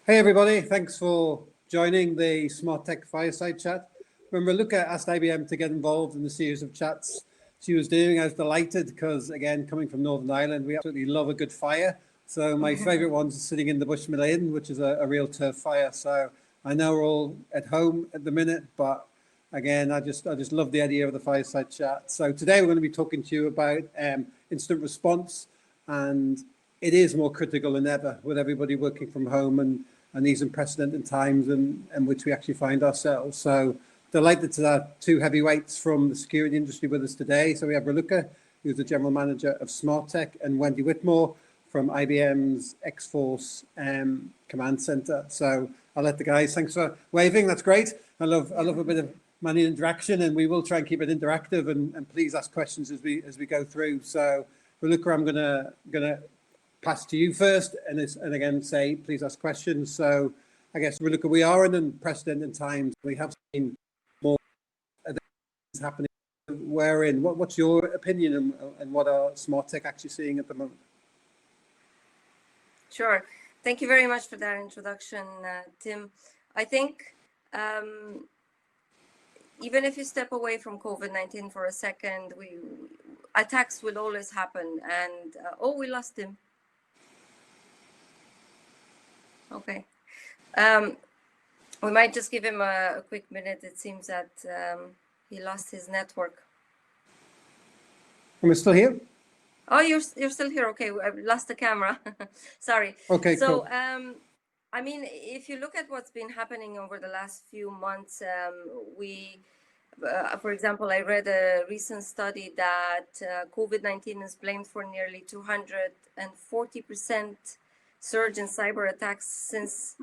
Hey everybody, thanks for joining the Smart Tech Fireside Chat. When Raluca asked IBM to get involved in the series of chats she was doing, I was delighted because, again, coming from Northern Ireland, we absolutely love a good fire. So my favorite one's sitting in the Bushmill Inn, which is a real turf fire. So I know we're all at home at the minute, but again, I just love the idea of the Fireside Chat. So today we're going to be talking to you about incident response, and it is more critical than ever with everybody working from home and these unprecedented times in which we actually find ourselves. So delighted to have two heavyweights from the security industry with us today. So we have Raluca, who's the General Manager of Smart Tech, and Wendi Whitmore from IBM's X-Force Command Center. So I'll let the guys, thanks for waving, that's great. I love a bit of manual interaction, and we will try and keep it interactive, and please ask questions as we go through. So Raluca, I'm gonna pass to you first, and again say please ask questions. So I guess Raluca, we are in unprecedented times. We have seen more events happening. What's your opinion, and what are Smart Tech actually seeing at the moment? Sure, thank you very much for that introduction, Tim. I think even if you step away from COVID-19 for a second, attacks will always happen. And we lost him. Okay, we might just give him a quick minute. It seems that he lost his network. Am I still here? Oh, you're still here. Okay, I've lost the camera. Sorry. Okay, so cool. I mean, if you look at what's been happening over the last few months, for example, I read a recent study that COVID-19 is blamed for nearly 240% surge in cyber attacks since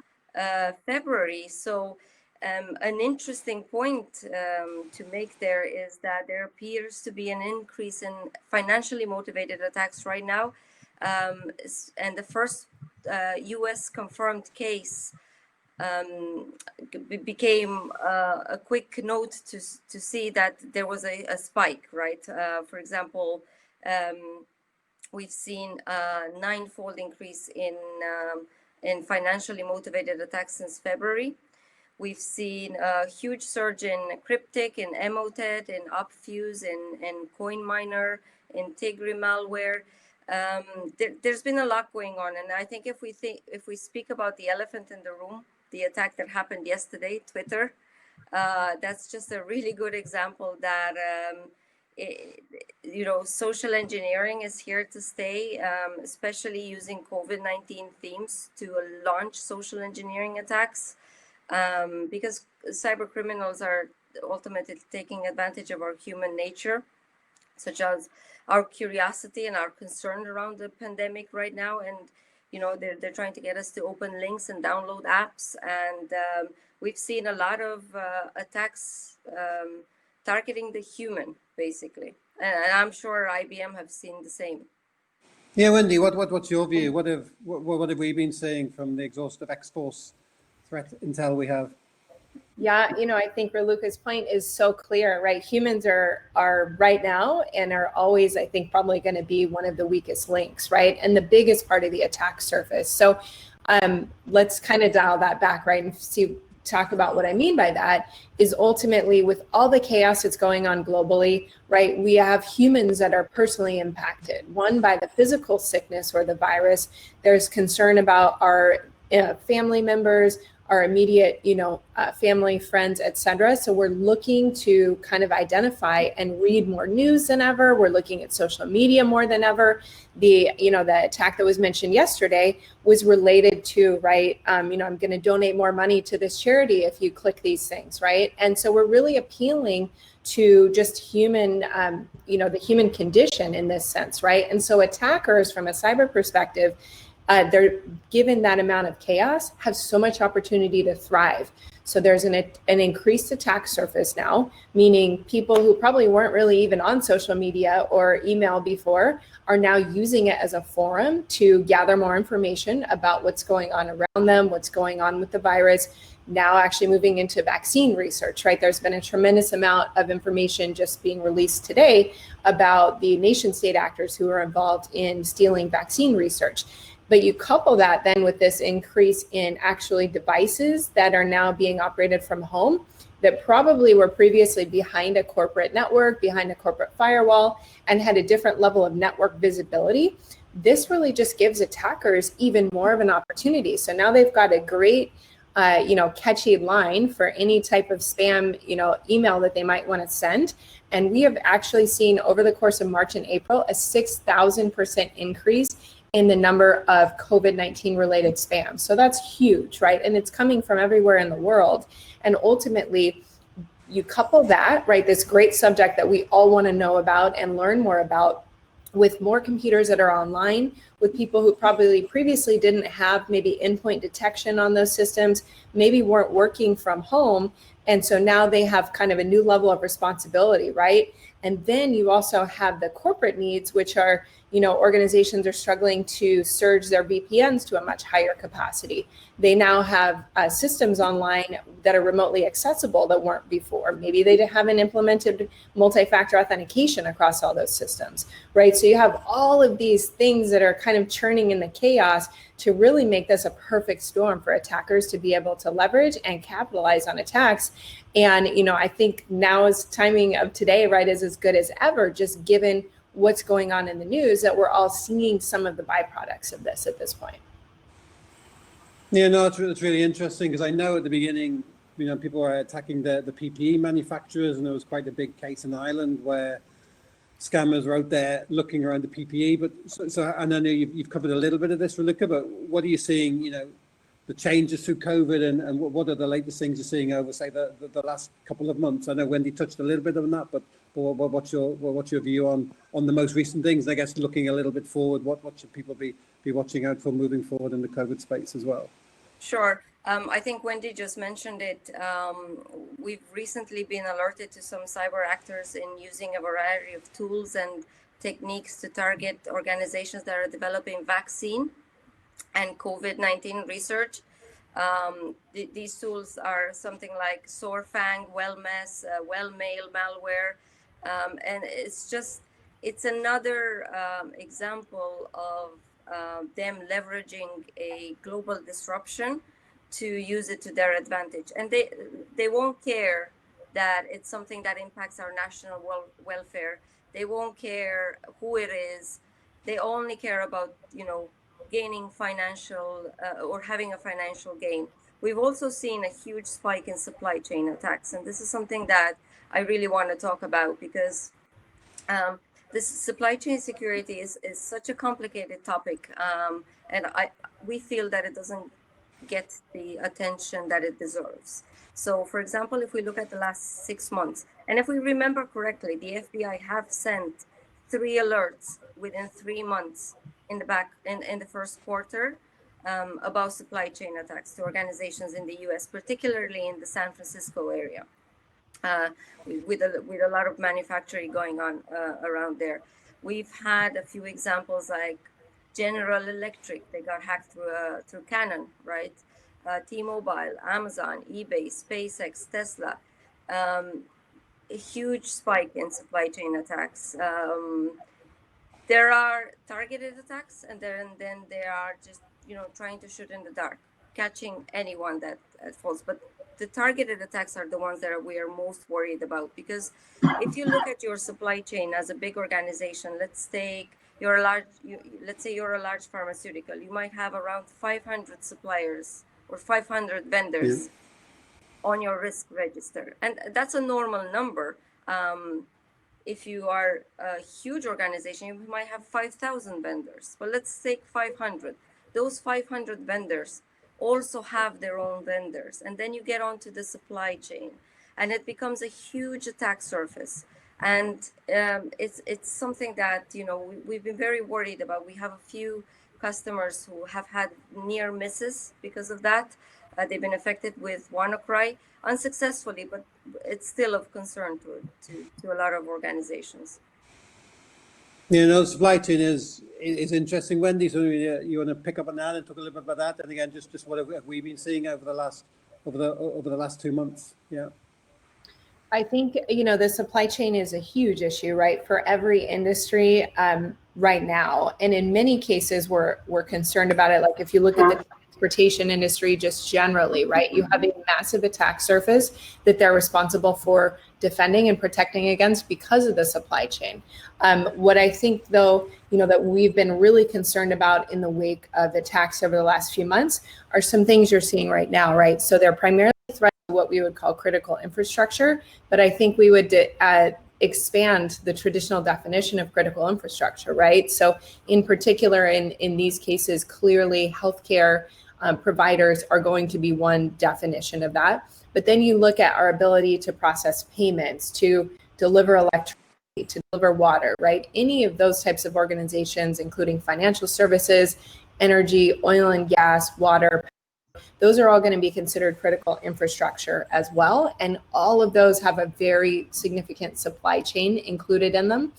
February. So an interesting point to make there is that there appears to be an increase in financially motivated attacks right now. And the first US confirmed case became a quick note to see that there was a spike, right? For example, we've seen a 9-fold increase in financially motivated attacks since February. We've seen a huge surge in Cryptic, in Emotet, in Upfuse, in CoinMiner, in Tigri malware. There's been a lot going on, and I think if we speak about the elephant in the room, the attack that happened yesterday, Twitter, that's just a really good example that social engineering is here to stay, especially using COVID-19 themes to launch social engineering attacks, because cyber criminals are ultimately taking advantage of our human nature, such as our curiosity and our concern around the pandemic right now. And they're trying to get us to open links and download apps, and we've seen a lot of attacks targeting the human, basically, and I'm sure IBM have seen the same. Yeah, Wendi, what's your view? What have we been seeing from the exhaustive X-Force threat intel we have? Yeah, I think Raluca's point is so clear, right? Humans are right now and are always, I think, probably going to be one of the weakest links, right? And the biggest part of the attack surface. So let's kind of dial that back, right? And talk about what I mean by that is ultimately with all the chaos that's going on globally, right? We have humans that are personally impacted, one by the physical sickness or the virus. There's concern about our family members, our immediate, family, friends, etc. So we're looking to kind of identify and read more news than ever. We're looking at social media more than ever. The attack that was mentioned yesterday was related to, right, I'm going to donate more money to this charity if you click these things, right? And so we're really appealing to just human, the human condition in this sense, right? And so attackers from a cyber perspective, they're given that amount of chaos, have so much opportunity to thrive. So there's an increased attack surface now, meaning people who probably weren't really even on social media or email before are now using it as a forum to gather more information about what's going on around them, what's going on with the virus, now actually moving into vaccine research, right? There's been a tremendous amount of information just being released today about the nation state actors who are involved in stealing vaccine research. But you couple that then with this increase in actually devices that are now being operated from home that probably were previously behind a corporate network, behind a corporate firewall, and had a different level of network visibility. This really just gives attackers even more of an opportunity. So now they've got a great catchy line for any type of spam, email that they might want to send. And we have actually seen over the course of March and April, a 6,000% increase in the number of COVID-19 related spam. So that's huge, right? And it's coming from everywhere in the world. And ultimately, you couple that, right, this great subject that we all want to know about and learn more about, with more computers that are online, with people who probably previously didn't have maybe endpoint detection on those systems, maybe weren't working from home. And so now they have kind of a new level of responsibility, right? And then you also have the corporate needs, which are, organizations are struggling to surge their VPNs to a much higher capacity. They now have systems online that are remotely accessible that weren't before. Maybe they haven't implemented multi-factor authentication across all those systems, right? So you have all of these things that are kind of churning in the chaos to really make this a perfect storm for attackers to be able to leverage and capitalize on attacks. And, I think now's timing of today, right, is as good as ever, just given what's going on in the news, that we're all seeing some of the byproducts of this at this point. Yeah, no, it's really interesting, because I know at the beginning, people were attacking the PPE manufacturers, and there was quite a big case in Ireland where scammers were out there looking around the PPE. But so and I know you've covered a little bit of this, Raluca, but what are you seeing, the changes through COVID, and what are the latest things you're seeing over, say, the last couple of months? I know Wendi touched a little bit on that, but what's your view on the most recent things? I guess looking a little bit forward, what should people be watching out for moving forward in the COVID space as well? Sure. I think Wendi just mentioned it. We've recently been alerted to some cyber actors in using a variety of tools and techniques to target organizations that are developing vaccine and COVID-19 research. These tools are something like SoarFang, WellMess, WellMail malware, and it's another example of them leveraging a global disruption to use it to their advantage. And they won't care that it's something that impacts our national welfare. They won't care who it is. They only care about, gaining financial or having a financial gain. We've also seen a huge spike in supply chain attacks. And this is something that I really want to talk about, because this supply chain security is such a complicated topic. And we feel that it doesn't get the attention that it deserves. So, for example, if we look at the last 6 months, and if we remember correctly, the FBI have sent 3 alerts within 3 months in the first quarter about supply chain attacks to organizations in the US, particularly in the San Francisco area, with a lot of manufacturing going on around there. We've had a few examples like General Electric. They got hacked through Canon, right? T-Mobile, Amazon, eBay, SpaceX, Tesla. A huge spike in supply chain attacks. There are targeted attacks, and then they are just trying to shoot in the dark, catching anyone that falls. But the targeted attacks are the ones that we are most worried about, because if you look at your supply chain as a big organization, let's say you're a large pharmaceutical, you might have around 500 suppliers or 500 vendors on your risk register, and that's a normal number. If you are a huge organization, you might have 5,000 vendors, but let's take 500. Those 500 vendors also have their own vendors, and then you get onto the supply chain, and it becomes a huge attack surface. And it's something that we've been very worried about. We have a few customers who have had near misses because of that. They've been affected with WannaCry unsuccessfully, but it's still of concern to a lot of organizations. Supply chain is interesting, Wendi. So you want to pick up on that and talk a little bit about that, and again, just what have we been seeing over the last 2 months? Yeah. I think, the supply chain is a huge issue, right, for every industry right now. And in many cases, we're concerned about it. Like if you look at the transportation industry just generally, right, you have a massive attack surface that they're responsible for defending and protecting against because of the supply chain. What I think, though, that we've been really concerned about in the wake of attacks over the last few months are some things you're seeing right now, right? So they're primarily what we would call critical infrastructure, but I think we would expand the traditional definition of critical infrastructure, right? So in particular, in these cases, clearly healthcare providers are going to be one definition of that. But then you look at our ability to process payments, to deliver electricity, to deliver water, right? Any of those types of organizations, including financial services, energy, oil and gas, water, those are all going to be considered critical infrastructure as well. And all of those have a very significant supply chain included in them.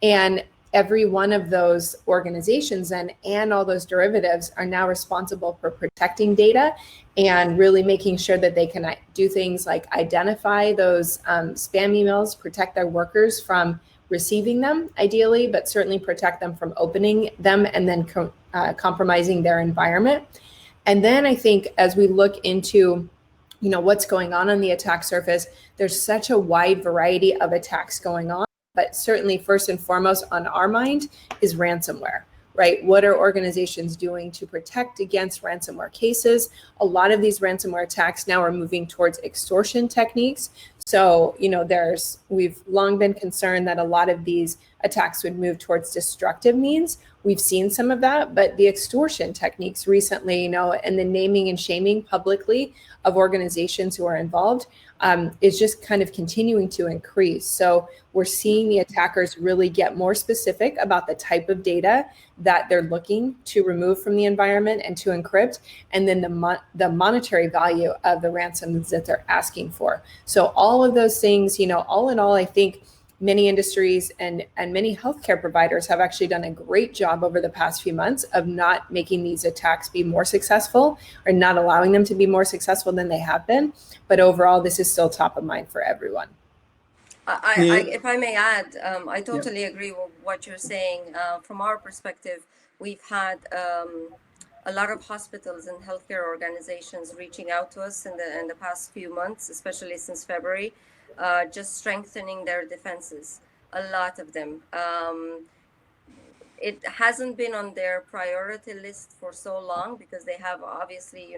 And every one of those organizations and all those derivatives are now responsible for protecting data and really making sure that they can do things like identify those spam emails, protect their workers from receiving them ideally, but certainly protect them from opening them and then compromising their environment. And then I think as we look into, what's going on the attack surface, there's such a wide variety of attacks going on, but certainly first and foremost on our mind is ransomware, right? What are organizations doing to protect against ransomware cases? A lot of these ransomware attacks now are moving towards extortion techniques. So, we've long been concerned that a lot of these attacks would move towards destructive means. We've seen some of that, but the extortion techniques recently, and the naming and shaming publicly of organizations who are involved is just kind of continuing to increase. So we're seeing the attackers really get more specific about the type of data that they're looking to remove from the environment and to encrypt, and then the monetary value of the ransoms that they're asking for. So all of those things, all in all, I think many industries and many healthcare providers have actually done a great job over the past few months of not making these attacks be more successful or not allowing them to be more successful than they have been. But overall, this is still top of mind for everyone. If I may add, I totally agree with what you're saying. From our perspective, we've had a lot of hospitals and healthcare organizations reaching out to us in the past few months, especially since February, just strengthening their defenses. A lot of them. It hasn't been on their priority list for so long because they have obviously,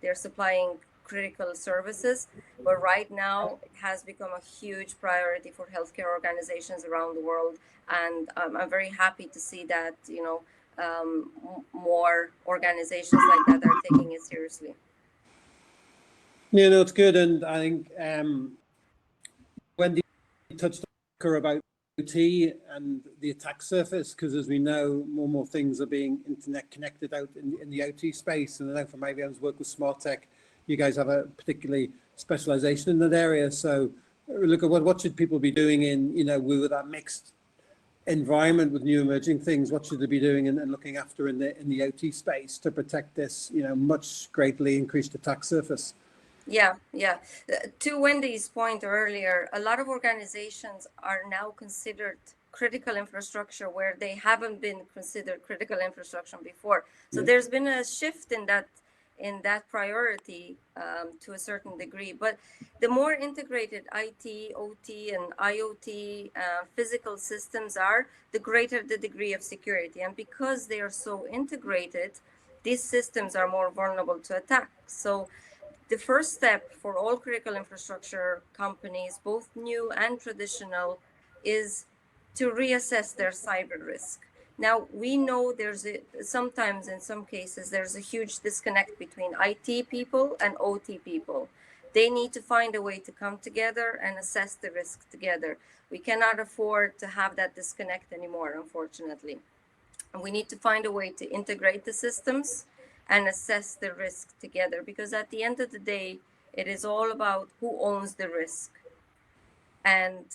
they're supplying critical services, but right now it has become a huge priority for healthcare organizations around the world, and I'm very happy to see that more organizations like that are taking it seriously. Yeah, no, it's good, and I think Wendi touched on about OT and the attack surface, because as we know, more and more things are being internet connected out in the OT space, and I know from IBM's work with smart tech, you guys have a particularly specialization in that area. So look at what should people be doing in, with that mixed environment with new emerging things. What should they be doing and looking after in the OT space to protect this, much greatly increased attack surface? Yeah. To Wendy's point earlier, a lot of organizations are now considered critical infrastructure where they haven't been considered critical infrastructure before. So there's been a shift in that priority to a certain degree. But the more integrated IT, OT, and IoT physical systems are, the greater the degree of security. And because they are so integrated, these systems are more vulnerable to attack. So the first step for all critical infrastructure companies, both new and traditional, is to reassess their cyber risk. Now, we know sometimes in some cases, there's a huge disconnect between IT people and OT people. They need to find a way to come together and assess the risk together. We cannot afford to have that disconnect anymore, unfortunately. And we need to find a way to integrate the systems and assess the risk together, because at the end of the day, it is all about who owns the risk. And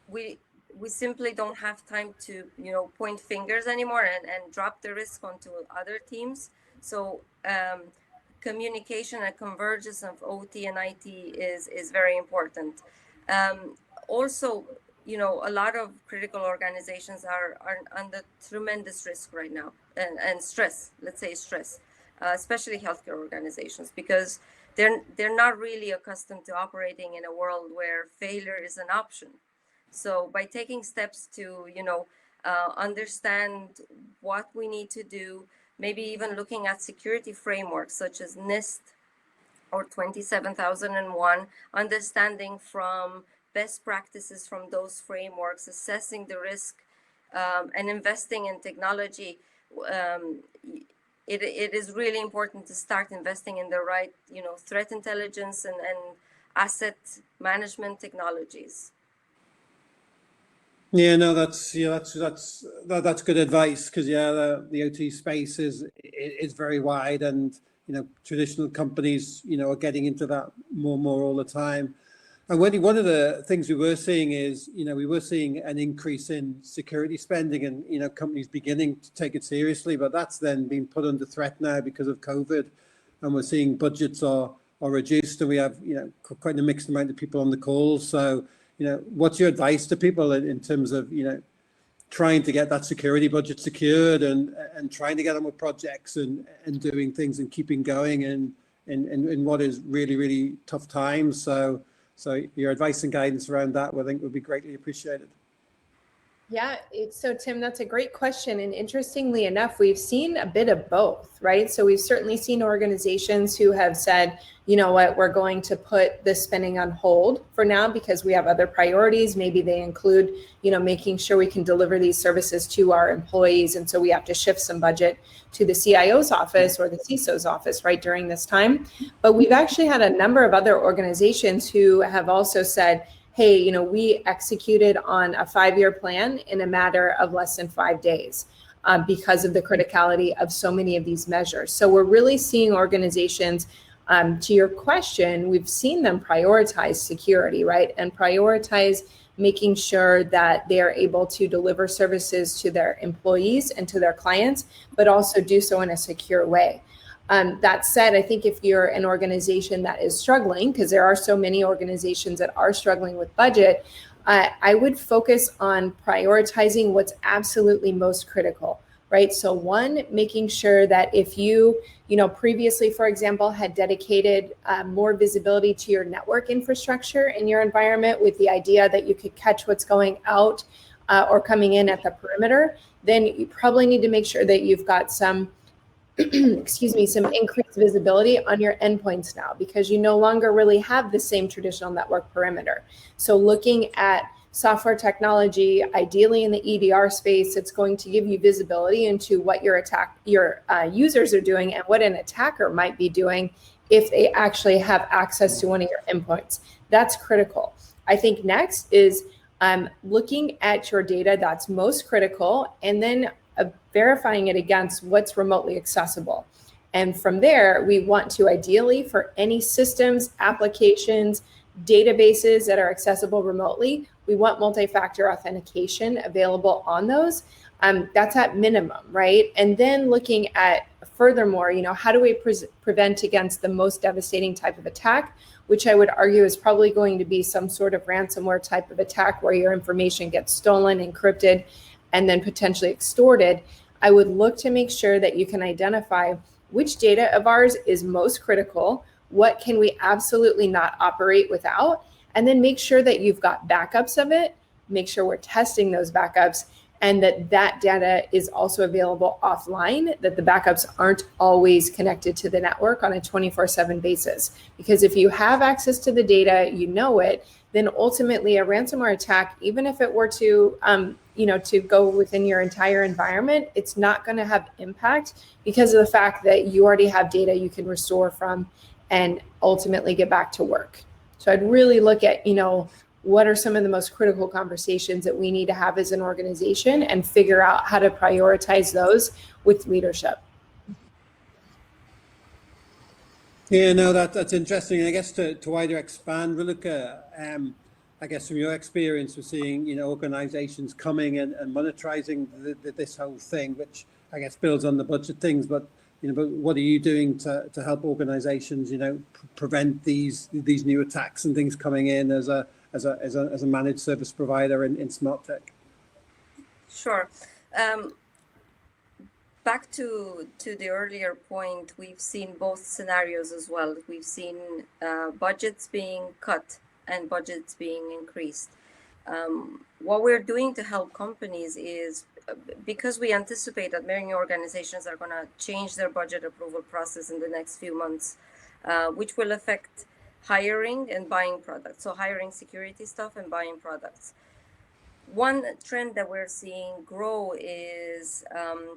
we simply don't have time to, point fingers anymore and drop the risk onto other teams. So communication and convergence of OT and IT is very important. Also, you know, a lot of critical organizations are under tremendous risk right now, and stress, let's say stress, especially healthcare organizations, because they're not really accustomed to operating in a world where failure is an option. So by taking steps to, you know, understand what we need to do, maybe even looking at security frameworks such as NIST or 27001, understanding from best practices from those frameworks, assessing the risk, and investing in technology. It is really important to start investing in the right, you know, threat intelligence and asset management technologies. Yeah, no, that's that's good advice, because the OT space is very wide, and you know, traditional companies, you know, are getting into that more and more all the time. And one of the things we were seeing is, you know, we were seeing an increase in security spending, and you know, companies beginning to take it seriously, but that's then been put under threat now because of COVID, and we're seeing budgets are reduced, and we have, you know, quite a mixed amount of people on the call. So, you know, what's your advice to people in terms of, you know, trying to get that security budget secured and trying to get on with projects and doing things and keeping going in what is really, really tough times? So your advice and guidance around that, I think, would be greatly appreciated. Yeah, so Tim, that's a great question. And interestingly enough, we've seen a bit of both, right? So we've certainly seen organizations who have said, you know what, we're going to put this spending on hold for now because we have other priorities. Maybe they include, you know, making sure we can deliver these services to our employees. And so we have to shift some budget to the CIO's office or the CISO's office, right, during this time. But we've actually had a number of other organizations who have also said, hey, you know, we executed on a 5-year plan in a matter of less than 5 days because of the criticality of so many of these measures. So we're really seeing organizations, to your question, we've seen them prioritize security, right? And prioritize making sure that they are able to deliver services to their employees and to their clients, but also do so in a secure way. That said, I think if you're an organization that is struggling, because there are so many organizations that are struggling with budget, I would focus on prioritizing what's absolutely most critical, right? So one, making sure that if you know, previously, for example, had dedicated more visibility to your network infrastructure in your environment with the idea that you could catch what's going out or coming in at the perimeter, then you probably need to make sure that you've got some some increased visibility on your endpoints now, because you no longer really have the same traditional network perimeter. So looking at software technology, ideally in the EDR space, it's going to give you visibility into what your users are doing and what an attacker might be doing if they actually have access to one of your endpoints. That's critical. I think next is looking at your data that's most critical, and then verifying it against what's remotely accessible. And from there, we want to ideally, for any systems, applications, databases that are accessible remotely, we want multi-factor authentication available on those. That's at minimum, right? And then looking at, furthermore, you know, how do we prevent against the most devastating type of attack, which I would argue is probably going to be some sort of ransomware type of attack where your information gets stolen, encrypted, and then potentially extorted. I would look to make sure that you can identify which data of ours is most critical, what can we absolutely not operate without, and then make sure that you've got backups of it, make sure we're testing those backups, and that data is also available offline, that the backups aren't always connected to the network on a 24/7 basis. Because if you have access to the data, you know it, then ultimately a ransomware attack, even if it were to, to go within your entire environment, it's not going to have impact because of the fact that you already have data you can restore from and ultimately get back to work. So I'd really look at, you know, what are some of the most critical conversations that we need to have as an organization and figure out how to prioritize those with leadership. Yeah, no, that's interesting. I guess to wider expand, Raluca, I guess from your experience, we're seeing, you know, organizations coming and monetizing this whole thing, which I guess builds on the budget things. But you know, but what are you doing to help organizations, you know, prevent these new attacks and things coming in as a a managed service provider in smart tech. Sure. Back to the earlier point, we've seen both scenarios as well. We've seen budgets being cut and budgets being increased. What we're doing to help companies is, because we anticipate that many organizations are going to change their budget approval process in the next few months, which will affect hiring and buying products. So hiring security stuff and buying products. One trend that we're seeing grow is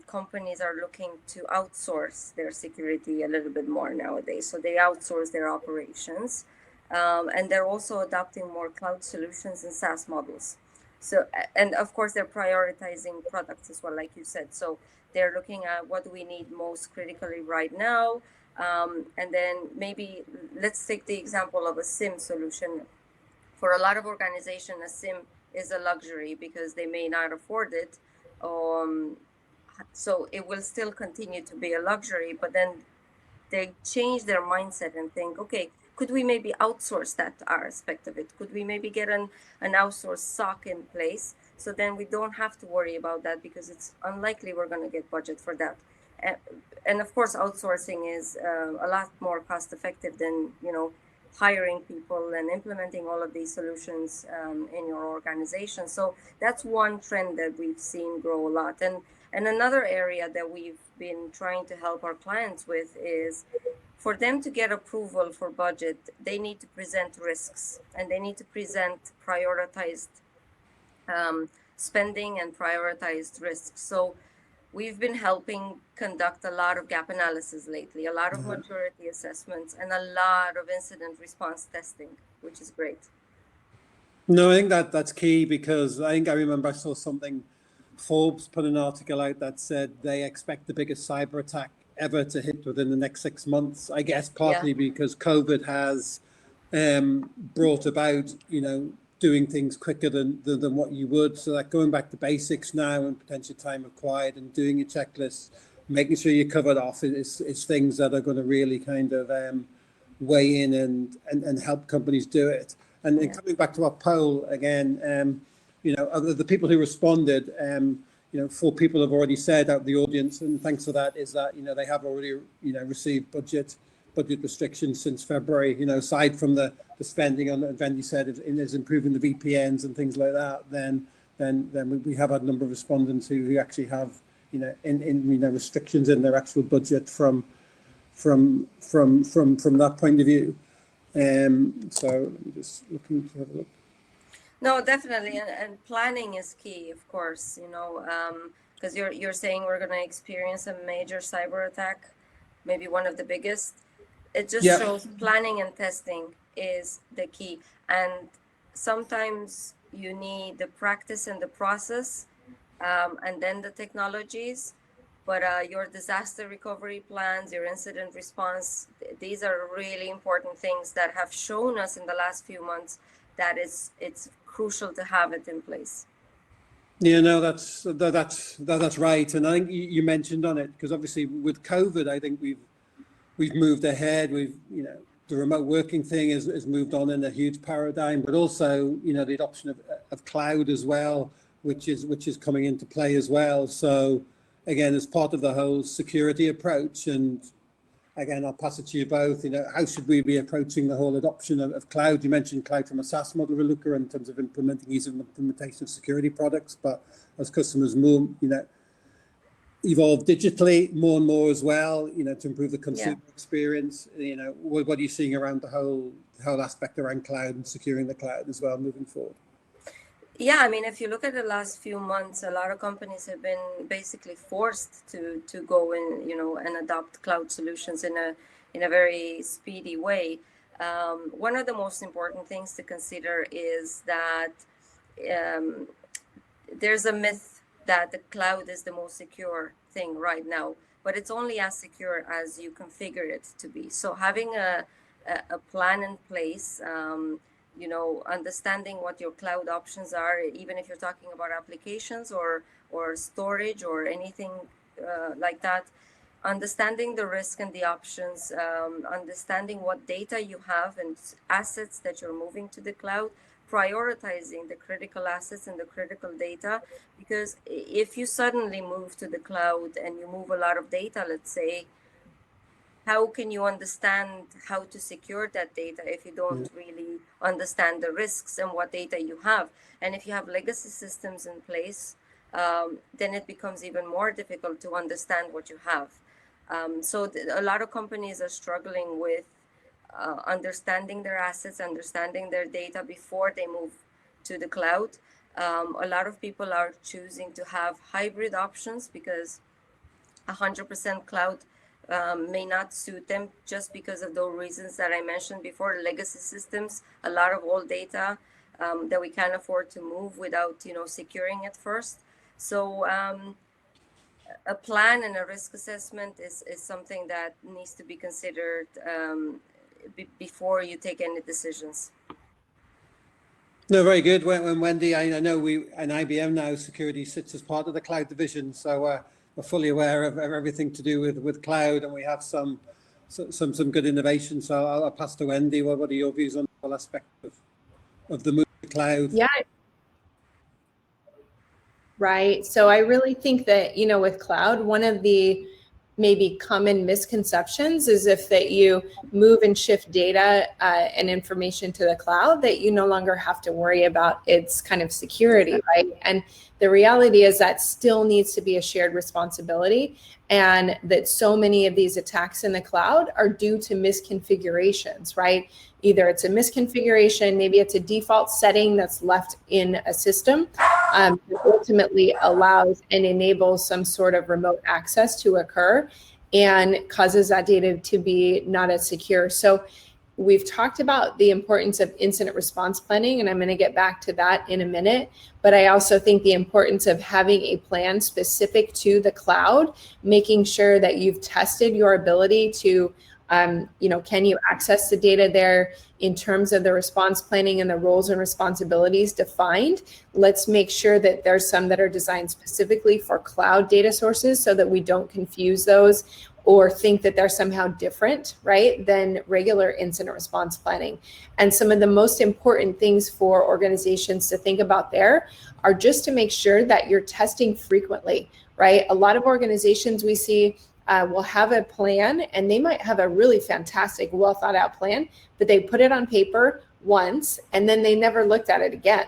companies are looking to outsource their security a little bit more nowadays. So they outsource their operations, and they're also adopting more cloud solutions and SaaS models. So, and of course, they're prioritizing products as well, like you said. So they're looking at what do we need most critically right now, and then maybe let's take the example of a SIM solution. For a lot of organizations, a SIM is a luxury because they may not afford it. So it will still continue to be a luxury, but then they change their mindset and think, okay, could we maybe outsource that aspect of it? Could we maybe get an outsourced SOC in place? So then we don't have to worry about that because it's unlikely we're going to get budget for that. And of course, outsourcing is a lot more cost effective than, hiring people and implementing all of these solutions in your organization. So that's one trend that we've seen grow a lot. And another area that we've been trying to help our clients with is for them to get approval for budget, they need to present risks and they need to present prioritized spending and prioritized risks. So we've been helping conduct a lot of gap analysis lately, a lot of maturity assessments, and a lot of incident response testing, which is great. No, I think that's key because I remember I saw something, Forbes put an article out that said they expect the biggest cyber attack ever to hit within the next 6 months. I guess partly because COVID has brought about, doing things quicker than what you would. So like going back to basics now and potential time required and doing your checklists, making sure you're covered off is things that are going to really kind of weigh in and help companies do it. And coming back to our poll again, of the people who responded, 4 people have already said out of the audience, and thanks for that, is that, they have already, received budget restrictions since February, aside from the spending on, Wendi said, is improving the VPNs and things like that, then we have had a number of respondents who actually have, restrictions in their actual budget from that point of view. So I'm just looking to have a look. No, definitely, and planning is key, of course, because you're saying we're going to experience a major cyber attack, maybe one of the biggest. It just shows planning and testing is the key. And sometimes you need the practice and the process, and then the technologies. But your disaster recovery plans, your incident response, these are really important things that have shown us in the last few months that it's crucial to have it in place. Yeah, no, that's right. And I think you mentioned on it, because obviously with COVID, I think we've moved ahead. The remote working thing has moved on in a huge paradigm, but also, the adoption of cloud as well, which is coming into play as well. So again, as part of the whole security approach, and again, I'll pass it to you both, how should we be approaching the whole adoption of cloud? You mentioned cloud from a SaaS model, Raluca, in terms of ease of implementation of security products, but as customers move, evolve digitally more and more as well, to improve the consumer experience. What are you seeing around the whole aspect around cloud and securing the cloud as well moving forward? Yeah, I mean, if you look at the last few months, a lot of companies have been basically forced to go in, and adopt cloud solutions in a very speedy way. One of the most important things to consider is that there's a myth that the cloud is the most secure thing right now, but it's only as secure as you configure it to be. So having a plan in place, understanding what your cloud options are, even if you're talking about applications or storage or anything like that, understanding the risk and the options, understanding what data you have and assets that you're moving to the cloud, prioritizing the critical assets and the critical data, because if you suddenly move to the cloud and you move a lot of data, let's say, how can you understand how to secure that data if you don't really understand the risks and what data you have? And if you have legacy systems in place, then it becomes even more difficult to understand what you have. So a lot of companies are struggling with understanding their assets, understanding their data before they move to the cloud. A lot of people are choosing to have hybrid options because 100% cloud may not suit them, just because of those reasons that I mentioned before. Legacy systems, a lot of old data that we can't afford to move without, securing it first. So a plan and a risk assessment is something that needs to be considered before you take any decisions. No, very good. When Wendi, I know we and IBM now security sits as part of the cloud division, so we're fully aware of everything to do with cloud, and we have some good innovation. So I'll pass to Wendi. What are your views on all aspects of the move to cloud? Yeah. Right. So I really think that, with cloud, one of the maybe common misconceptions is if that you move and shift data and information to the cloud, that you no longer have to worry about its kind of security, right? And the reality is that still needs to be a shared responsibility, and that so many of these attacks in the cloud are due to misconfigurations, right? Either it's a misconfiguration, maybe it's a default setting that's left in a system that ultimately allows and enables some sort of remote access to occur and causes that data to be not as secure. So we've talked about the importance of incident response planning, and I'm going to get back to that in a minute. But I also think the importance of having a plan specific to the cloud, making sure that you've tested your ability to can you access the data there in terms of the response planning and the roles and responsibilities defined? Let's make sure that there's some that are designed specifically for cloud data sources so that we don't confuse those or think that they're somehow different, right, than regular incident response planning. And some of the most important things for organizations to think about there are just to make sure that you're testing frequently, right? A lot of organizations we see will have a plan, and they might have a really fantastic, well thought out plan, but they put it on paper once and then they never looked at it again.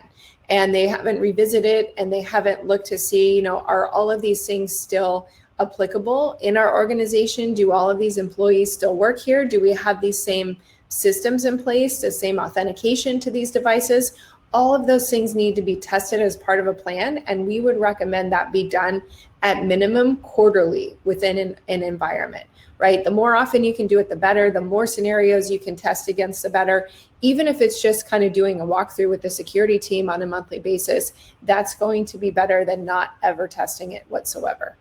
And they haven't revisited it, and they haven't looked to see, are all of these things still applicable in our organization? Do all of these employees still work here? Do we have these same systems in place, the same authentication to these devices? All of those things need to be tested as part of a plan, and we would recommend that be done at minimum quarterly within an environment, right? The more often you can do it, the better. The more scenarios you can test against, the better. Even if it's just kind of doing a walkthrough with the security team on a monthly basis, that's going to be better than not ever testing it whatsoever.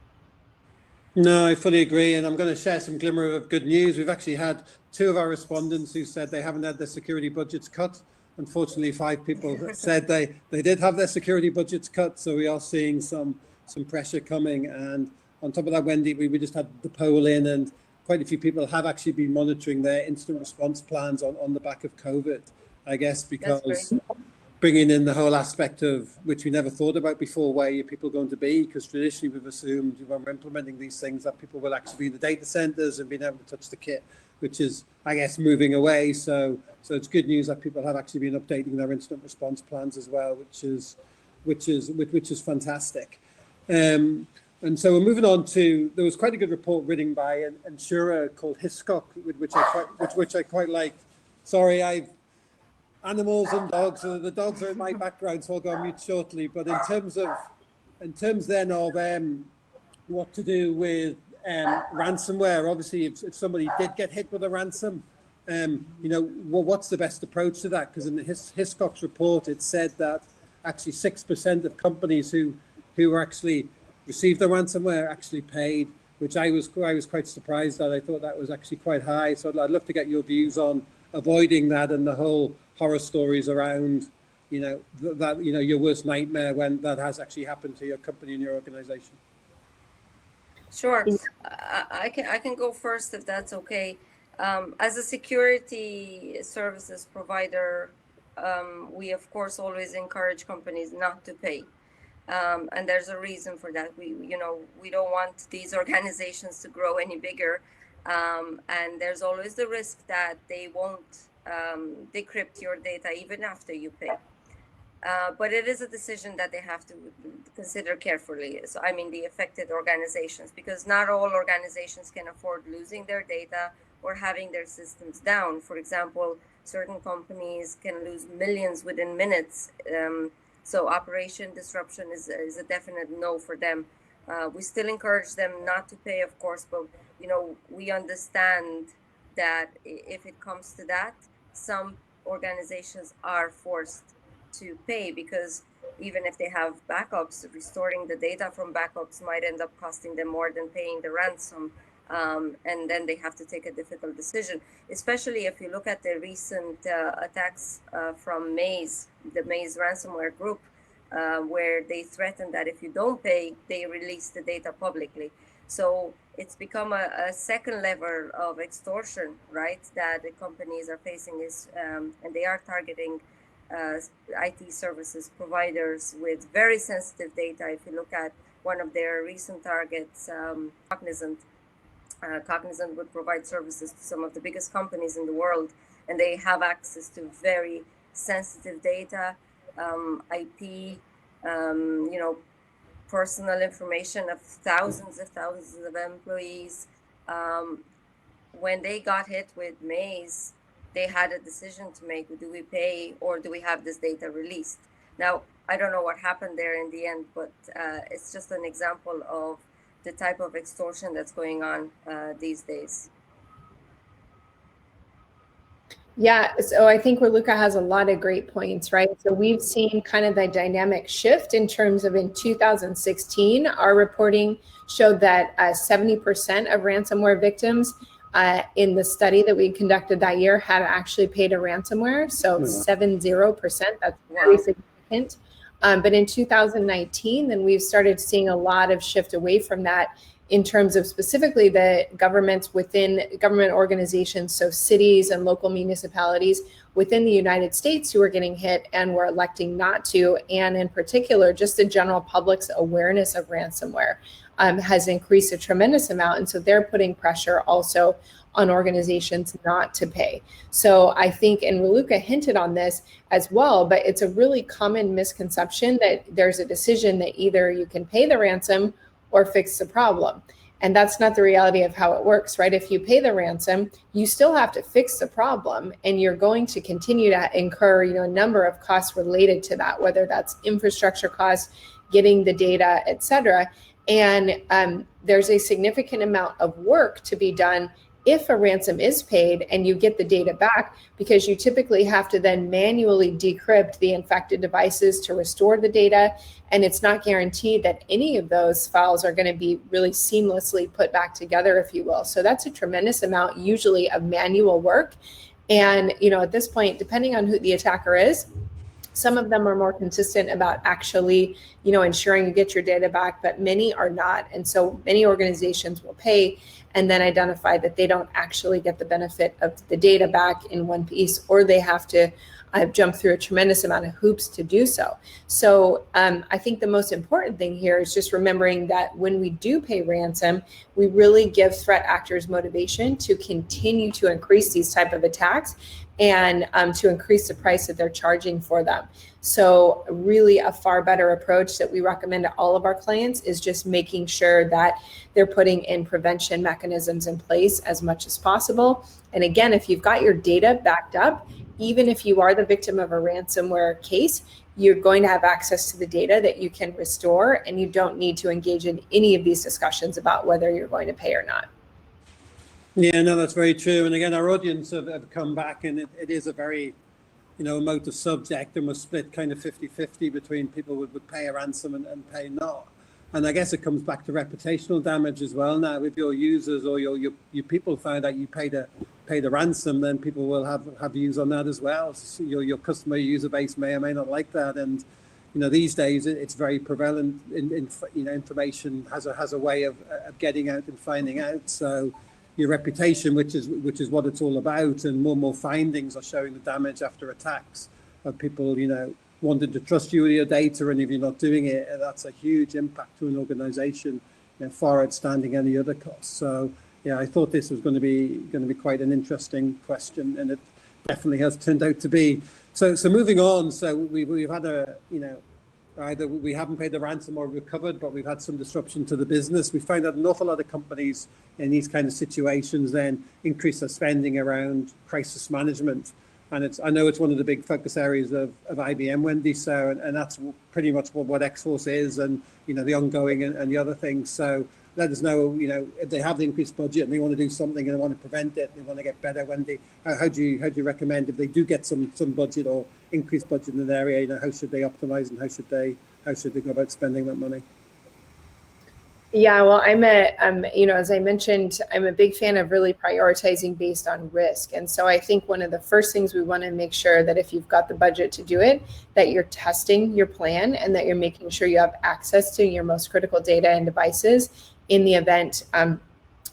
No, I fully agree. And I'm going to share some glimmer of good news. We've actually had 2 of our respondents who said they haven't had their security budgets cut. Unfortunately, 5 people said they did have their security budgets cut. So we are seeing some pressure coming. And on top of that, Wendi, we just had the poll in, and quite a few people have actually been monitoring their incident response plans on the back of COVID, I guess, because bringing in the whole aspect of which we never thought about before, where are people going to be? Because traditionally we've assumed when we're implementing these things that people will actually be in the data centers and being able to touch the kit, which is, I guess, moving away. So it's good news that people have actually been updating their incident response plans as well, which is fantastic. And so we're moving on to, there was quite a good report written by an insurer called Hiscox, which I quite liked. Sorry, I've animals and dogs. So the dogs are in my background, so I'll go on mute shortly. But in terms then of what to do with ransomware, obviously, if somebody did get hit with a ransom, what's the best approach to that? Because in the Hiscox report, it said that actually 6% of companies who actually received the ransomware actually paid, which I was quite surprised at. I thought that was actually quite high. So I'd love to get your views on avoiding that and the whole horror stories around, your worst nightmare when that has actually happened to your company and your organization. Sure, I can go first if that's okay. As a security services provider, we of course always encourage companies not to pay. And there's a reason for that. We don't want these organizations to grow any bigger. And there's always the risk that they won't decrypt your data even after you pay. But it is a decision that they have to consider carefully. So, I mean, the affected organizations, because not all organizations can afford losing their data or having their systems down. For example, certain companies can lose millions within minutes. So operation disruption is a definite no for them. We still encourage them not to pay, of course, but we understand that if it comes to that, some organizations are forced to pay, because even if they have backups, restoring the data from backups might end up costing them more than paying the ransom. And then they have to take a difficult decision, especially if you look at the recent attacks from Maze, the Maze ransomware group, where they threatened that if you don't pay, they release the data publicly. So it's become a second level of extortion, right, that the companies are facing is, and they are targeting IT services providers with very sensitive data. If you look at one of their recent targets, Cognizant would provide services to some of the biggest companies in the world, and they have access to very sensitive data, IP, personal information of thousands of employees. When they got hit with Maze, they had a decision to make. Do we pay or do we have this data released? Now, I don't know what happened there in the end, but it's just an example of the type of extortion that's going on these days. Yeah, so I think Raluca has a lot of great points, right? So we've seen kind of the dynamic shift in terms of in 2016, our reporting showed that 70% of ransomware victims in the study that we conducted that year had actually paid a ransomware. So 70%, that's very significant. But in 2019, then we've started seeing a lot of shift away from that in terms of specifically the governments within government organizations, so cities and local municipalities within the United States who are getting hit and were electing not to. And in particular, just the general public's awareness of ransomware has increased a tremendous amount. And so they're putting pressure also on organizations not to pay. So I think, and Raluca hinted on this as well, but it's a really common misconception that there's a decision that either you can pay the ransom or fix the problem. And that's not the reality of how it works, right? If you pay the ransom, you still have to fix the problem, and you're going to continue to incur, a number of costs related to that, whether that's infrastructure costs, getting the data, et cetera. And there's a significant amount of work to be done if a ransom is paid and you get the data back, because you typically have to then manually decrypt the infected devices to restore the data. And it's not guaranteed that any of those files are going to be really seamlessly put back together, if you will. So that's a tremendous amount usually of manual work. And, at this point, depending on who the attacker is, some of them are more consistent about actually, ensuring you get your data back, but many are not. And so many organizations will pay and then identify that they don't actually get the benefit of the data back in one piece, or they have to jump through a tremendous amount of hoops to do so. So I think the most important thing here is just remembering that when we do pay ransom, we really give threat actors motivation to continue to increase these type of attacks and to increase the price that they're charging for them. So really a far better approach that we recommend to all of our clients is just making sure that they're putting in prevention mechanisms in place as much as possible. And again, if you've got your data backed up, even if you are the victim of a ransomware case, you're going to have access to the data that you can restore, and you don't need to engage in any of these discussions about whether you're going to pay or not. Yeah, no, that's very true. And again, our audience have come back, and it is a very, emotive subject, and we're split kind of 50-50 between people who would pay a ransom and pay not. And I guess it comes back to reputational damage as well. Now, if your users or your people find out you pay the ransom, then people will have views on that as well. So your customer user base may or may not like that. And these days it's very prevalent. Information has a way of getting out and finding out. So your reputation, which is what it's all about, and more findings are showing the damage after attacks. of people, wanting to trust you with your data, and if you're not doing it, that's a huge impact to an organization, far outstanding any other costs. So yeah, I thought this was going to be quite an interesting question, and it definitely has turned out to be. So moving on, so we've had either we haven't paid the ransom or recovered, but we've had some disruption to the business. We found that an awful lot of companies in these kind of situations then increase their spending around crisis management. And I know it's one of the big focus areas of IBM, Wendi. So, and that's pretty much what X-Force is, and, the ongoing and the other things. So let us know, if they have the increased budget and they want to do something and they want to prevent it, they want to get better, Wendi. How do you recommend, if they do get some budget or increased budget in an area, how should they optimize, and how should they go about spending that money? Yeah, well, as I mentioned, I'm a big fan of really prioritizing based on risk. And so I think one of the first things we want to make sure that if you've got the budget to do it, that you're testing your plan and that you're making sure you have access to your most critical data and devices in the event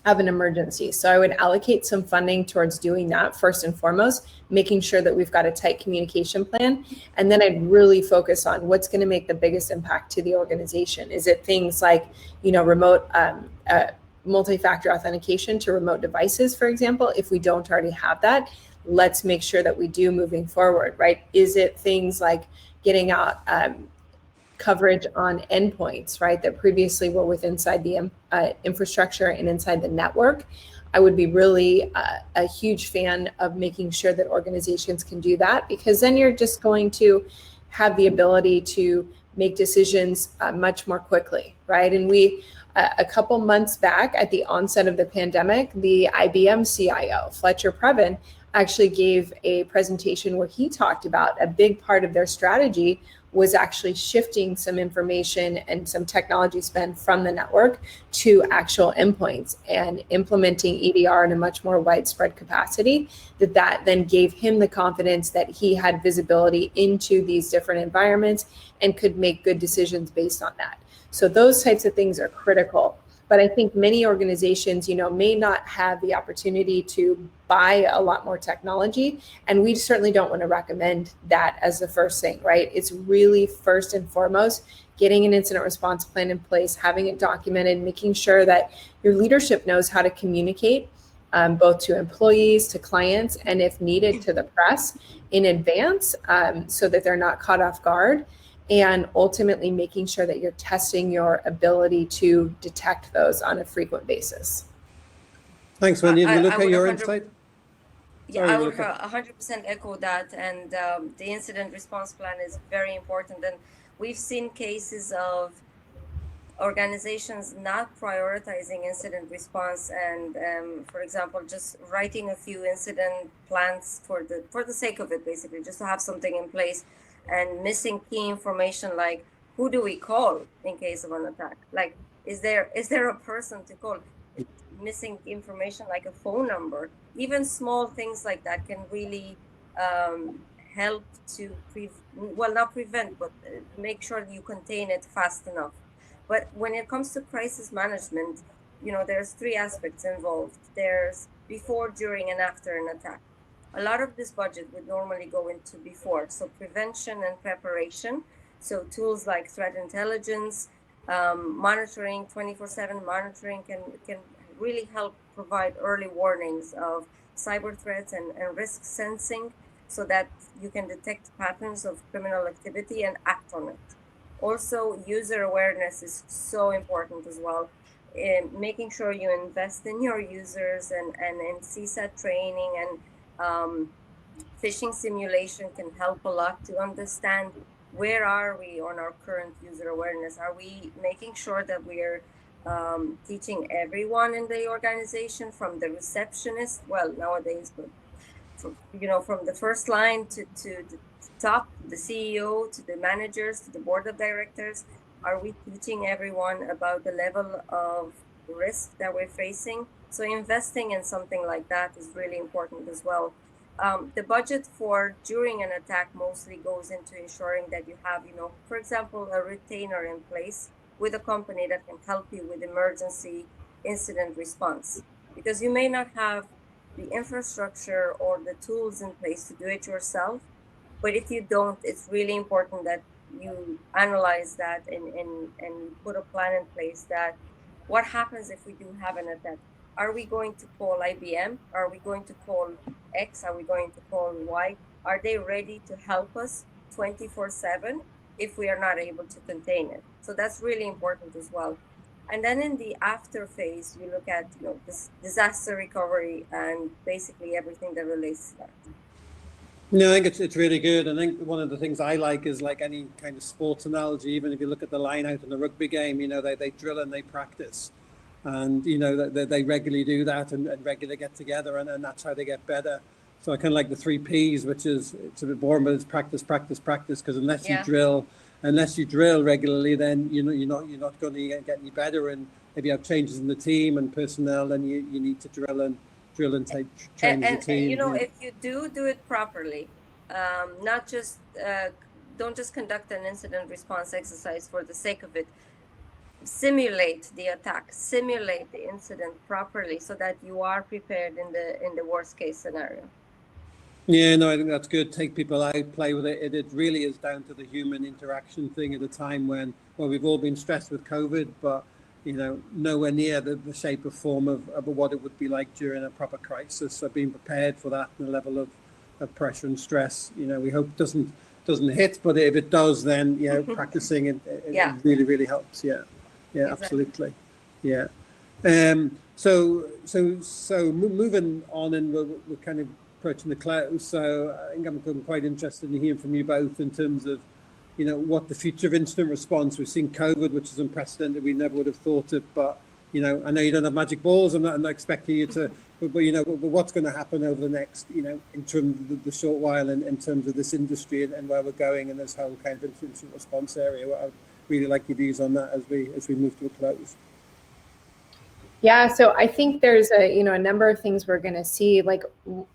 of an emergency. So I would allocate some funding towards doing that first and foremost, making sure that we've got a tight communication plan. And then I'd really focus on what's going to make the biggest impact to the organization. Is it things like, remote multi-factor authentication to remote devices, for example? If we don't already have that, let's make sure that we do moving forward, right? Is it things like getting out coverage on endpoints, right, that previously were within inside the infrastructure and inside the network? I would be really a huge fan of making sure that organizations can do that, because then you're just going to have the ability to make decisions much more quickly, right? And we, a couple months back at the onset of the pandemic, the IBM CIO, Fletcher Previn, actually gave a presentation where he talked about a big part of their strategy was actually shifting some information and some technology spend from the network to actual endpoints and implementing EDR in a much more widespread capacity. That then gave him the confidence that he had visibility into these different environments and could make good decisions based on that. So those types of things are critical. But I think many organizations, may not have the opportunity to buy a lot more technology. And we certainly don't want to recommend that as the first thing, right? It's really first and foremost, getting an incident response plan in place, having it documented, making sure that your leadership knows how to communicate both to employees, to clients, and if needed to the press in advance so that they're not caught off guard. And ultimately making sure that you're testing your ability to detect those on a frequent basis. Thanks, Wendi. Raluca, your insight? Yeah, I would 100% echo that. And the incident response plan is very important. And we've seen cases of organizations not prioritizing incident response and, for example, just writing a few incident plans for the sake of it, basically, just to have something in place, and missing key information like who do we call in case of an attack? Like, is there a person to call? Missing information like a phone number. Even small things like that can really help to not prevent, but make sure that you contain it fast enough. But when it comes to crisis management, there's three aspects involved. There's before, during, and after an attack. A lot of this budget would normally go into before, so prevention and preparation. So tools like threat intelligence, monitoring, 24/7 monitoring can really help provide early warnings of cyber threats and risk sensing, so that you can detect patterns of criminal activity and act on it. Also, user awareness is so important as well. Making sure you invest in your users and in CSAT training and phishing simulation can help a lot to understand where are we on our current user awareness. Are we making sure that we're teaching everyone in the organization, from the receptionist, well, nowadays, but from the first line to the top, the CEO, to the managers, to the board of directors? Are we teaching everyone about the level of risk that we're facing? So investing in something like that is really important as well. The budget for during an attack mostly goes into ensuring that you have, for example, a retainer in place with a company that can help you with emergency incident response, because you may not have the infrastructure or the tools in place to do it yourself. But if you don't, it's really important that you analyze that and put a plan in place that what happens if we do have an attack? Are we going to call IBM? Are we going to call X? Are we going to call Y? Are they ready to help us 24/7 if we are not able to contain it? So that's really important as well. And then in the after phase, you look at this disaster recovery and basically everything that relates to that. No, I think it's really good. I think one of the things I like is like any kind of sports analogy. Even if you look at the line out in a rugby game, they drill and they practice, and they regularly do that and regularly get together, and that's how they get better. So I kind of like the 3 Ps, which is, it's a bit boring, but it's practice, practice, practice. Because unless you drill regularly, then you're not going to get any better. And if you have changes in the team and personnel, then you need to drill and take train as a team. If you do it properly, not just don't just conduct an incident response exercise for the sake of it. Simulate the attack, simulate the incident properly, so that you are prepared in the worst case scenario. Yeah, no, I think that's good. Take people out, play with it. It really is down to the human interaction thing at a time when, well, we've all been stressed with COVID, but nowhere near the shape or form of what it would be like during a proper crisis. So being prepared for that and the level of pressure and stress, we hope doesn't hit, but if it does, then practicing it really, really helps. Yeah, exactly. Absolutely. Yeah. So moving on, and we're kind of approaching the close. So I think I'm quite interested in hearing from you both in terms of what the future of incident response. We've seen COVID, which is unprecedented. We never would have thought it, but I know you don't have magic balls. I'm not expecting you to, but what's going to happen over the next, in terms of the short while, in terms of this industry and where we're going in this whole kind of incident response area. What I'd really like your views on that as we move to a close. Yeah, so I think there's a number of things we're going to see. Like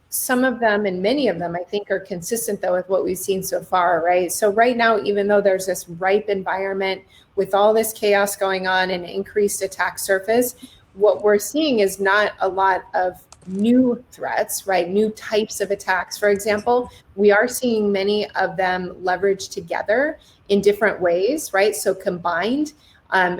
some of them and many of them, I think, are consistent though with what we've seen so far, right? So right now, even though there's this ripe environment with all this chaos going on and increased attack surface, what we're seeing is not a lot of new threats, right? New types of attacks. For example, we are seeing many of them leveraged together in different ways, right? So combined.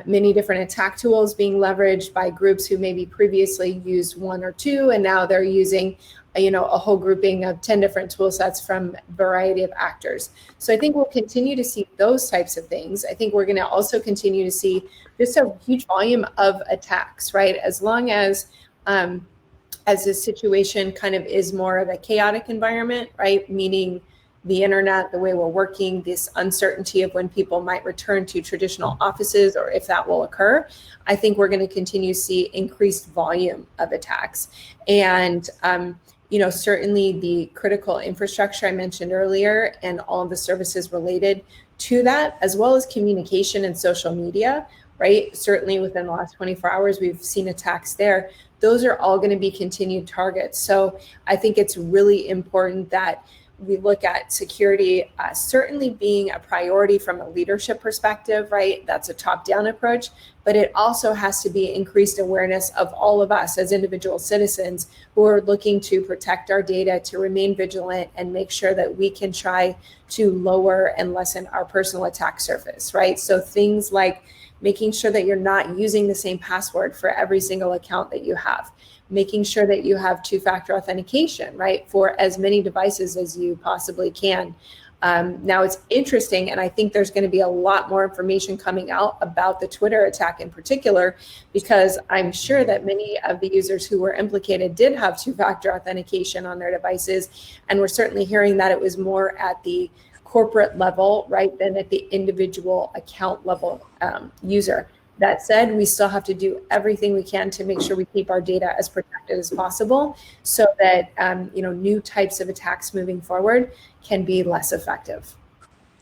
Many different attack tools being leveraged by groups who maybe previously used 1 or 2, and now they're using, a whole grouping of 10 different tool sets from a variety of actors. So I think we'll continue to see those types of things. I think we're going to also continue to see just a huge volume of attacks, right? As long as this situation kind of is more of a chaotic environment, right? Meaning the internet, the way we're working, this uncertainty of when people might return to traditional offices or if that will occur, I think we're going to continue to see increased volume of attacks. And, certainly the critical infrastructure I mentioned earlier and all of the services related to that, as well as communication and social media, right? Certainly within the last 24 hours, we've seen attacks there. Those are all going to be continued targets. So I think it's really important that we look at security certainly being a priority from a leadership perspective, right? That's a top-down approach, but it also has to be increased awareness of all of us as individual citizens who are looking to protect our data, to remain vigilant and make sure that we can try to lower and lessen our personal attack surface, right? So things like making sure that you're not using the same password for every single account that you have, making sure that you have two-factor authentication, right, for as many devices as you possibly can. Now it's interesting, and I think there's going to be a lot more information coming out about the Twitter attack in particular, because I'm sure that many of the users who were implicated did have two-factor authentication on their devices, and we're certainly hearing that it was more at the corporate level, right, than at the individual account level user. That said, we still have to do everything we can to make sure we keep our data as protected as possible so that new types of attacks moving forward can be less effective.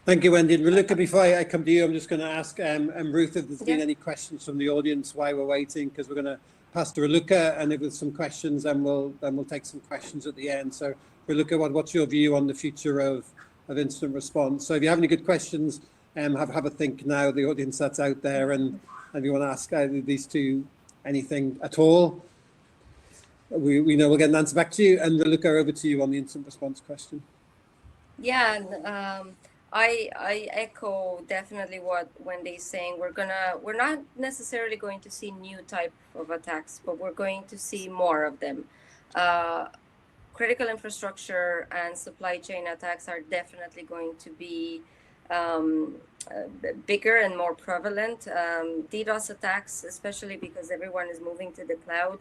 Thank you, Wendi. Raluca, before I come to you, I'm just going to ask Ruth if there's been any questions from the audience while we're waiting, because we're going to pass to Raluca, and if there's some questions, then we'll take some questions at the end. So Raluca, what's your view on the future of incident response? So if you have any good questions, have a think now, the audience that's out there, and if you want to ask either of these two anything at all, we know we'll get an answer back to you. And Raluca, over to you on the incident response question. Yeah, and I echo definitely what Wendy's saying. We're not necessarily going to see new type of attacks, but we're going to see more of them. Uh, Critical infrastructure and supply chain attacks are definitely going to be bigger and more prevalent. DDoS attacks, especially because everyone is moving to the cloud.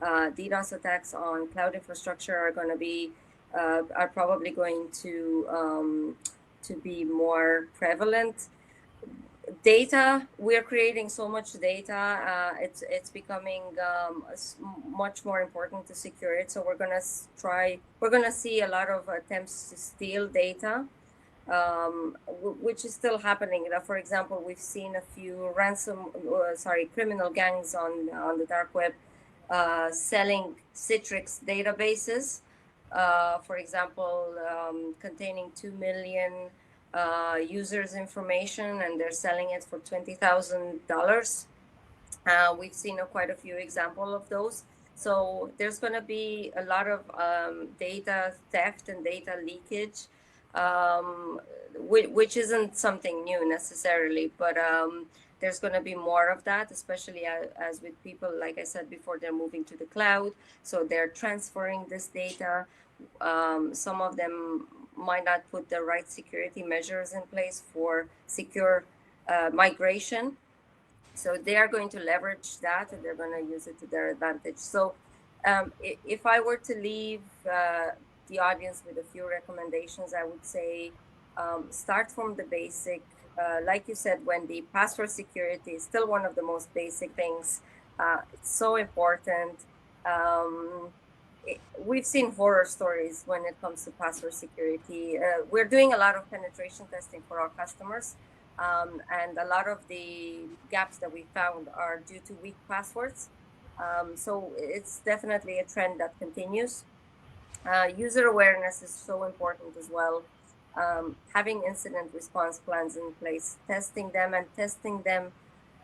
DDoS attacks on cloud infrastructure are going to be are probably going to be more prevalent. Data, we're creating so much data, it's becoming much more important to secure it, so we're gonna see a lot of attempts to steal data, which is still happening. For example, we've seen a few criminal gangs on the dark web selling Citrix databases, for example, containing 2 million users' information, and they're selling it for $20,000. We've seen quite a few examples of those. So there's going to be a lot of data theft and data leakage, which isn't something new necessarily, but there's going to be more of that, especially as with people, like I said before, they're moving to the cloud. So they're transferring this data. Some of them might not put the right security measures in place for secure migration. So they are going to leverage that, and they're going to use it to their advantage. So if I were to leave the audience with a few recommendations, I would say start from the basic. Like you said, Wendy, password security is still one of the most basic things. It's so important. We've seen horror stories when it comes to password security. We're doing a lot of penetration testing for our customers. And a lot of the gaps that we found are due to weak passwords. So it's definitely a trend that continues. User awareness is so important as well. Having incident response plans in place, testing them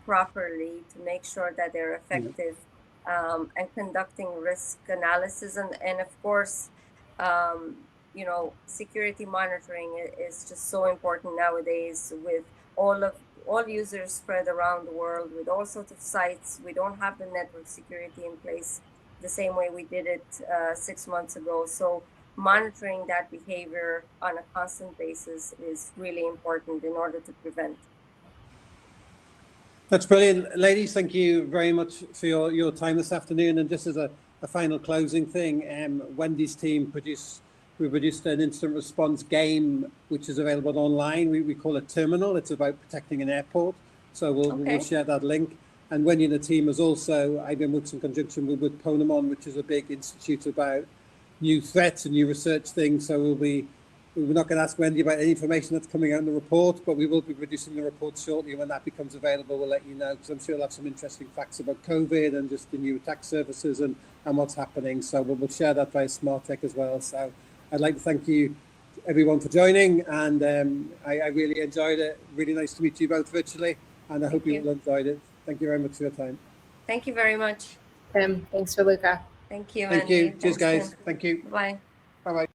properly to make sure that they're effective, and conducting risk analysis. And of course, security monitoring is just so important nowadays with all users spread around the world with all sorts of sites. We don't have the network security in place the same way we did it 6 months ago. So monitoring that behavior on a constant basis is really important in order to prevent. That's brilliant. Ladies, thank you very much for your time this afternoon. And just as a final closing thing, Wendy's team produced an instant response game, which is available online. We call it Terminal. It's about protecting an airport. So we'll share that link. And Wendy and the team has also, IBM works in conjunction with Ponemon, which is a big institute about new threats and new research things. So we're not going to ask Wendy about any information that's coming out in the report, but we will be producing the report shortly. When that becomes available, we'll let you know, because I'm sure we'll have some interesting facts about COVID and just the new attack surfaces and what's happening. So we'll share that via Smart Tech as well. So I'd like to thank you, everyone, for joining, and I really enjoyed it. Really nice to meet you both virtually, and I hope you all enjoyed it. Thank you very much for your time. Thank you very much. Thanks, Raluca. Thank you. Thank Andy. you. Cheers, Thanks, guys. Tim. Thank you. Bye. Bye-bye.